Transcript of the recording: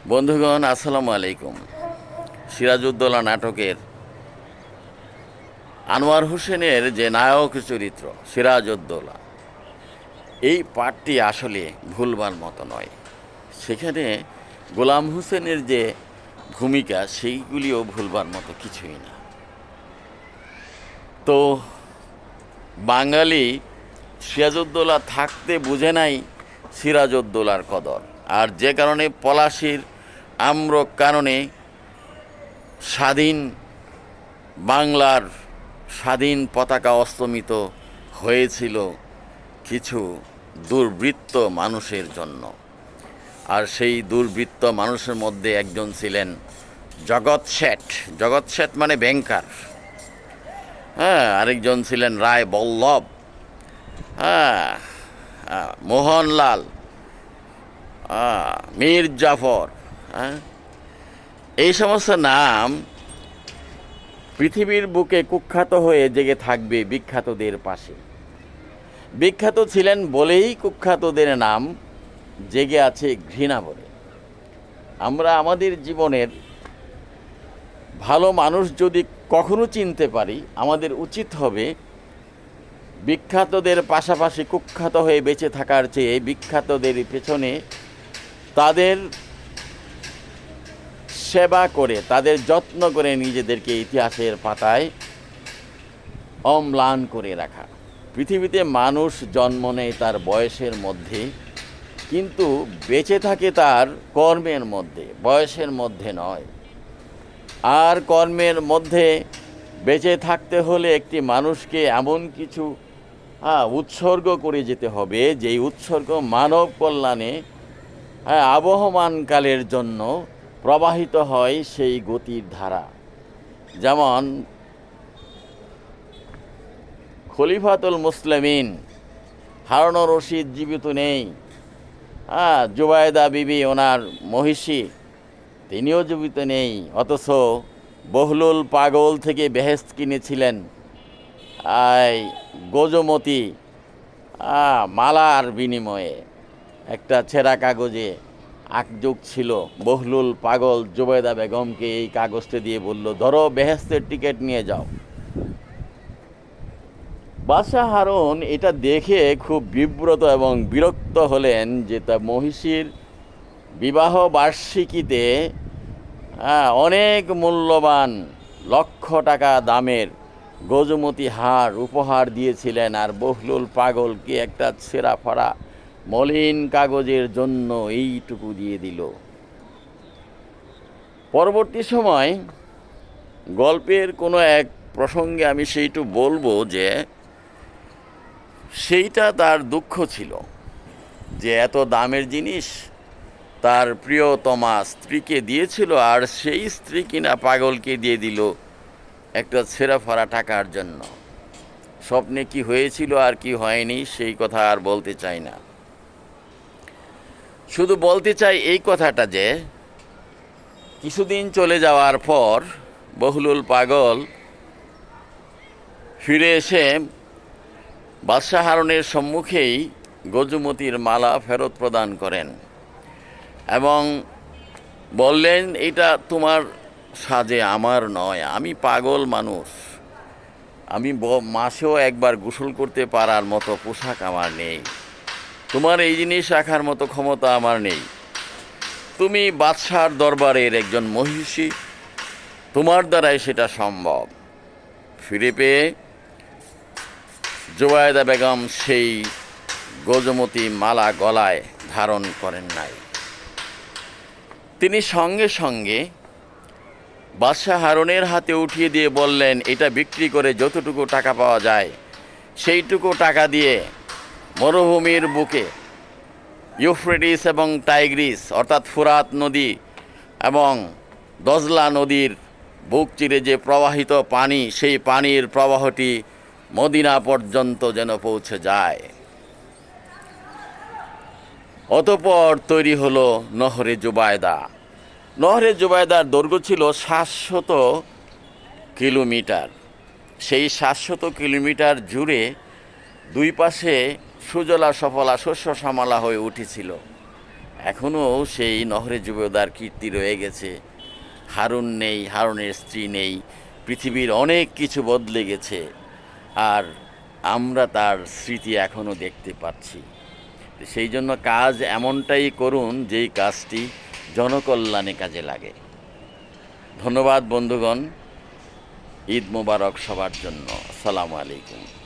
বন্ধুগণ, আসসালামু আলাইকুম। সিরাজউদ্দৌলা নাটকের আনোয়ার হোসেনের যে নায়ক চরিত্র সিরাজউদ্দৌলা, এই পাঠটি আসলে ভুলবার মতো নয়। সেখানে গোলাম হোসেনের যে ভূমিকা, সেইগুলিও ভুলবার মতো কিছুই না। তো বাঙালি সিরাজউদ্দৌলা থাকতে বুঝে নাই সিরাজউদ্দৌলার কদর, আর যে কারণে পলাশির আম্রক কারণে স্বাধীন বাংলার স্বাধীন পতাকা অস্তমিত হয়েছিল কিছু দুর্বৃত্ত মানুষের জন্য। আর সেই দুর্বৃত্ত মানুষের মধ্যে একজন ছিলেন জগৎ শেঠ। জগৎ শেঠ মানে ব্যাংকার। হ্যাঁ, আরেকজন ছিলেন রায় বল্লভ। হ্যাঁ, মোহনলাল, মীর জাফর। হ্যাঁ, এই সমস্ত নাম পৃথিবীর বুকে কুখ্যাত হয়ে জেগে থাকবে বিখ্যাতদের পাশে। বিখ্যাত ছিলেন বলেই কুখ্যাতদের নাম জেগে আছে ঘৃণা বলে। আমরা আমাদের জীবনের ভালো মানুষ যদি কখনো চিনতে পারি, আমাদের উচিত হবে বিখ্যাতদের পাশাপাশি কুখ্যাত হয়ে বেঁচে থাকার চেয়ে বিখ্যাতদের পেছনে তাদের সেবা করে, তাদের যত্ন করে নিজেদেরকে ইতিহাসের পাতায় অম্লান করে রাখা। পৃথিবীতে মানুষ জন্ম নেয় তার বয়সের মধ্যে, কিন্তু বেঁচে থাকে তার কর্মের মধ্যে, বয়সের মধ্যে নয়। আর কর্মের মধ্যে বেঁচে থাকতে হলে একটি মানুষকে এমন কিছু উৎসর্গ করে যেতে হবে, যেই উৎসর্গ মানব কল্যাণে আবহমানকালের জন্য প্রবাহিত হয় সেই গতির ধারা। যেমন খলিফাতুল মুসলিমিন হারুনুর রশিদ জীবিত নেই, জুবায়দা বিবি ওনার মহিষী, তিনিও জীবিত নেই, অথচ বহলুল পাগল থেকে বেহেশত কিনেছিলেন গজমতি মালার বিনিময়ে। একটা ছেঁড়া কাগজে আকযোগ ছিল। বহলুল পাগল জুবায়দা বেগমকে এই কাগজটা দিয়ে বলল, ধরো বেহেশতের টিকিট নিয়ে যাও। বাদশাহ হারুন এটা দেখে খুব বিব্রত এবং বিরক্ত হলেন যে তা মহিষীর বিবাহ বার্ষিকীতে অনেক মূল্যবান লক্ষ টাকা দামের গজমতি হার উপহার দিয়েছিলেন, আর বহলুল পাগলকে একটা ছেঁড়া ফাড়া মলিন কাগজের জন্য এইটুকু দিয়ে দিল। পরবর্তী সময় গল্পের কোনো এক প্রসঙ্গে আমি সেইটু বলবো যে সেইটা তার দুঃখ ছিল যে এত দামের জিনিস তার প্রিয়তমা স্ত্রীকে দিয়েছিল, আর সেই স্ত্রী কিনা পাগলকে দিয়ে দিল একটা ছেঁড়া ফাড়া টাকার জন্য। স্বপ্নে কি হয়েছিল আর কি হয়নি সেই কথা আর বলতে চাই না। শুধু বলতে চাই এই কথাটা যে কিছুদিন চলে যাওয়ার পর বহলুল পাগল ফিরে এসে বাদশাহ হারুনের সম্মুখেই গজমতির মালা ফেরত প্রদান করেন এবং বললেন, এটা তোমার সাজে, আমার নয়। আমি পাগল মানুষ, আমি মাসেও একবার গোসল করতে পারার মতো পোশাক আমার নেই। তোমার এই জিনিস রাখার মতো ক্ষমতা আমার নেই। তুমি বাদশাহর দরবারের একজন মহিষী, তোমার দ্বারাই সেটা সম্ভব। ফিরে পেয়ে জুবায়দা বেগম সেই গজমতি মালা গলায় ধারণ করেন নাই। তিনি সঙ্গে সঙ্গে বাদশাহ হারুনের হাতে উঠিয়ে দিয়ে বললেন, এটা বিক্রি করে যতটুকু টাকা পাওয়া যায় সেইটুকু টাকা দিয়ে মরুভূমির বুকে ইউফ্রেটিস এবং টাইগ্রিস অর্থাৎ ফুরাত নদী এবং দজলা নদীর বুক চিরে যে প্রবাহিত পানি, সেই পানির প্রবাহটি মদিনা পর্যন্ত যেন পৌঁছে যায়। অতঃপর তৈরি হলো নহরে জুবায়দা। নহরে জুবায়দার দৈর্ঘ্য ছিল 700 কিলোমিটার। সেই 700 কিলোমিটার জুড়ে দুই পাশে সুজলা সফলা শস্য শ্যামলা হয়ে উঠেছিল। এখনও সেই নহরে জুবেদার কীর্তি রয়ে গেছে। হারুন নেই, হারুনের স্ত্রী নেই, পৃথিবীর অনেক কিছু বদলে গেছে, আর আমরা তার স্মৃতি এখনও দেখতে পাচ্ছি। সেই জন্য কাজ এমনটাই করুন যেই কাজটি জনকল্যাণে কাজে লাগে। ধন্যবাদ বন্ধুগণ। ঈদ মোবারক সবার জন্য। আসসালামু আলাইকুম।